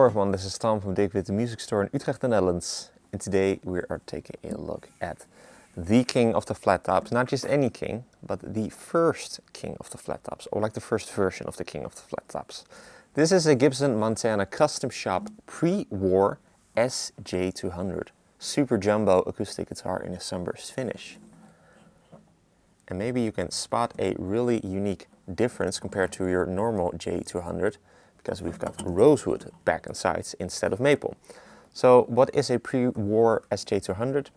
Hello everyone, this is Tom from Dirk Witte Music Store in Utrecht, the Netherlands. And today we are taking a look at the king of the flat tops. Not just any king, but the first king of the flat tops, or like the first version of the king of the flat tops. This is a Gibson Montana custom shop pre-war SJ-200. Super jumbo acoustic guitar in a sunburst finish. And maybe you can spot a really unique difference compared to your normal J200, because we've got rosewood back and sides instead of maple. So what is a pre-war SJ200?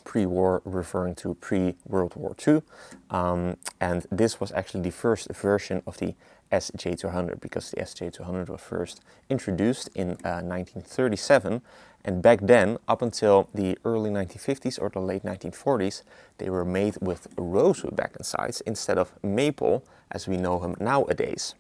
Pre-war referring to pre-World War II. And this was actually the first version of the SJ200, because the SJ200 was first introduced in 1937. And back then, up until the early 1950s or the late 1940s, they were made with rosewood back and sides instead of maple as we know them nowadays.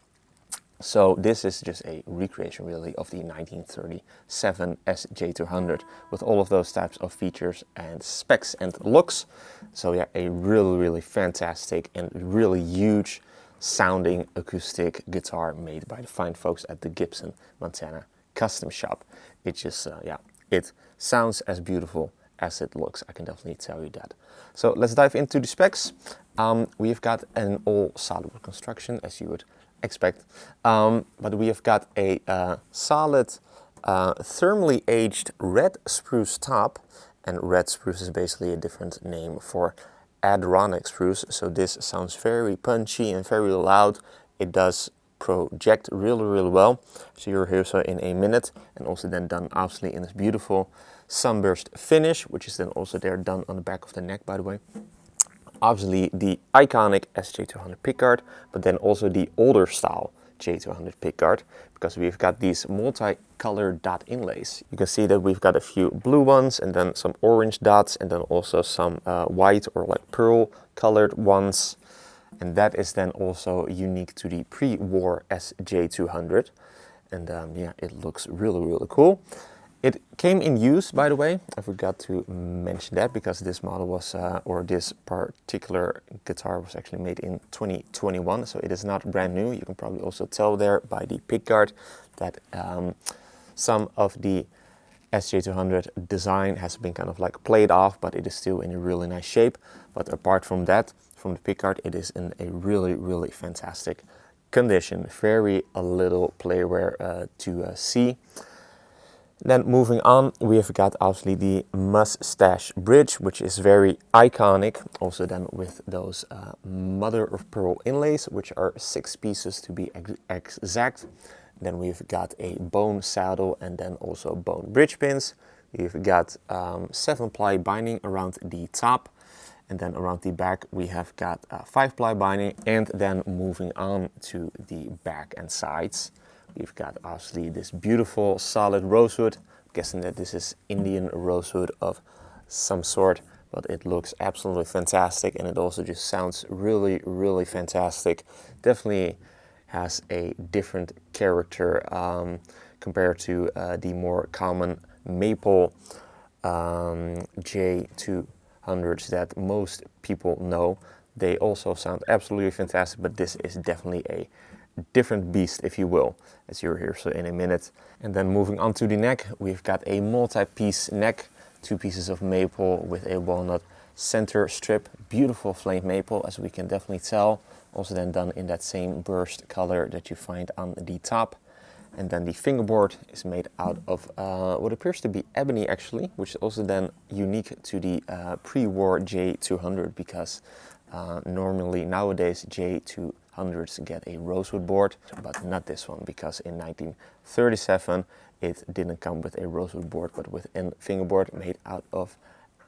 So this is just a recreation really of the 1937 SJ200 with all of those types of features and specs and looks. So yeah, a really fantastic and really huge sounding acoustic guitar made by the fine folks at the Gibson Montana custom shop. It just, it sounds as beautiful as it looks, I can definitely tell you that. So let's dive into the specs. We've got an all solid wood construction, as you would expect, but we have got a solid thermally aged red spruce top, and red spruce is basically a different name for Adirondack spruce, so this sounds very punchy and very loud. It does project really well, so you'll hear so in a minute, and also then done obviously in this beautiful sunburst finish, which is then also there done on the back of the neck, by the way. Obviously the iconic SJ-200 pickguard, but then also the older style J200 pickguard, because we've got these multi-colored dot inlays. You can see that we've got a few blue ones and then some orange dots and then also some white or like pearl colored ones. And that is then also unique to the pre-war SJ-200. And yeah, it looks really cool. It came in use, by the way. I forgot to mention that because this model was, or this particular guitar was actually made in 2021, so it is not brand new. You can probably also tell there by the pickguard that some of the SJ-200 design has been kind of like played off, but it is still in a really nice shape. But apart from that, from the pickguard, it is in a really fantastic condition. Very little play wear to see. Then moving on, we have got obviously the mustache bridge, which is very iconic. Also then with those mother of pearl inlays, which are 6 pieces to be exact. Then we've got a bone saddle and then also bone bridge pins. We've got 7-ply binding around the top. And then around the back we have got 5-ply binding. And then moving on to the back and sides, we've got obviously this beautiful solid rosewood. I'm guessing that this is Indian rosewood of some sort, but it looks absolutely fantastic and it also just sounds really fantastic. Definitely has a different character compared to the more common maple J200s that most people know. They also sound absolutely fantastic, but this is definitely a different beast, if you will, as you'll hear so in a minute. And then moving on to the neck, we've got a multi-piece neck, 2 pieces of maple with a walnut center strip, beautiful flame maple, as we can definitely tell. Also then done in that same burst color that you find on the top. And then the fingerboard is made out of what appears to be ebony actually, which is also then unique to the pre-war J200, because normally nowadays J200s get a rosewood board, but not this one, because in 1937 it didn't come with a rosewood board, but with a fingerboard made out of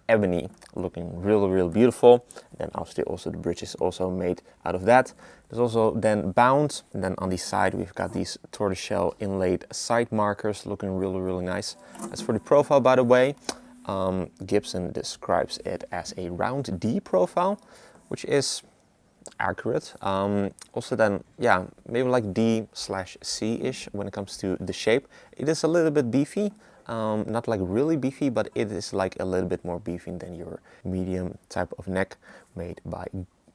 ebony, looking real beautiful. Then obviously also the bridge is also made out of that. It's also then bound, and then on the side we've got these tortoiseshell inlaid side markers, looking really nice. As for the profile, by the way, Gibson describes it as a round D profile, which is accurate. Also then, yeah, maybe like D/C-ish when it comes to the shape. It is a little bit beefy, not like really beefy, but it is like a little bit more beefy than your medium type of neck made by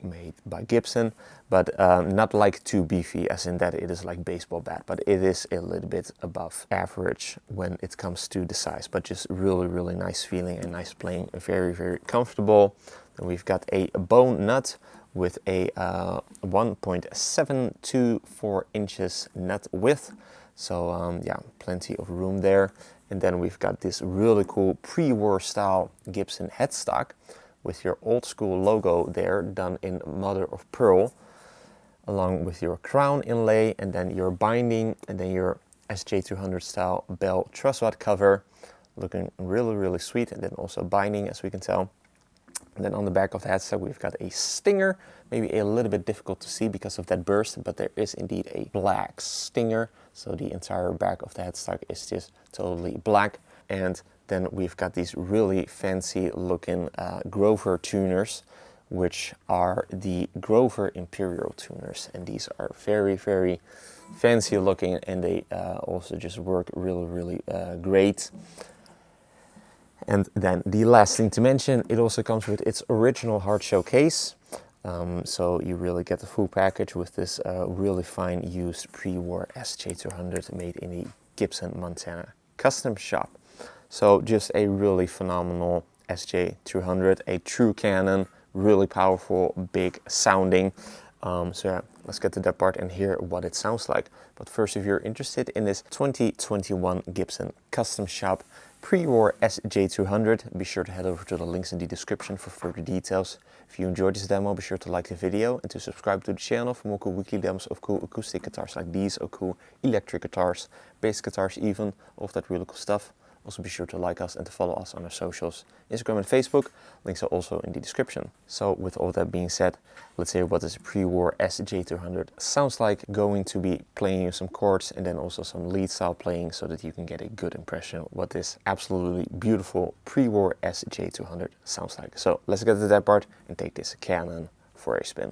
made by Gibson, but not like too beefy as in that it is like baseball bat, but it is a little bit above average when it comes to the size, but just really nice feeling and nice playing, very comfortable. Then we've got a bone nut with a 1.724 inches nut width, so yeah, plenty of room there. And then we've got this really cool pre-war style Gibson headstock with your old school logo there done in mother of pearl, along with your crown inlay, and then your binding, and then your SJ-200 style bell truss rod cover, looking really sweet, and then also binding, as we can tell. And then on the back of the headstock we've got a stinger, maybe a little bit difficult to see because of that burst, but there is indeed a black stinger, so the entire back of the headstock is just totally black. And then we've got these really fancy looking Grover tuners, which are the Grover Imperial tuners, and these are very fancy looking, and they also just work really great. And then the last thing to mention, it also comes with its original hard shell case, so you really get the full package with this really fine used pre-war SJ-200 made in the Gibson, Montana custom shop. So just a really phenomenal SJ-200, a true Canon, really powerful, big sounding. So yeah, let's get to that part and hear what it sounds like. But first, if you're interested in this 2021 Gibson custom shop pre-war SJ-200, be sure to head over to the links in the description for further details. If you enjoyed this demo, be sure to like the video and to subscribe to the channel for more cool weekly demos of cool acoustic guitars like these, or cool electric guitars, bass guitars even, all of that really cool stuff. Also be sure to like us and to follow us on our socials, Instagram and Facebook. Links are also in the description. So with all that being said, let's hear what this pre-war SJ-200 sounds like. Going to be playing you some chords and then also some lead style playing so that you can get a good impression of what this absolutely beautiful pre-war SJ-200 sounds like. So let's get to that part and take this Canon for a spin.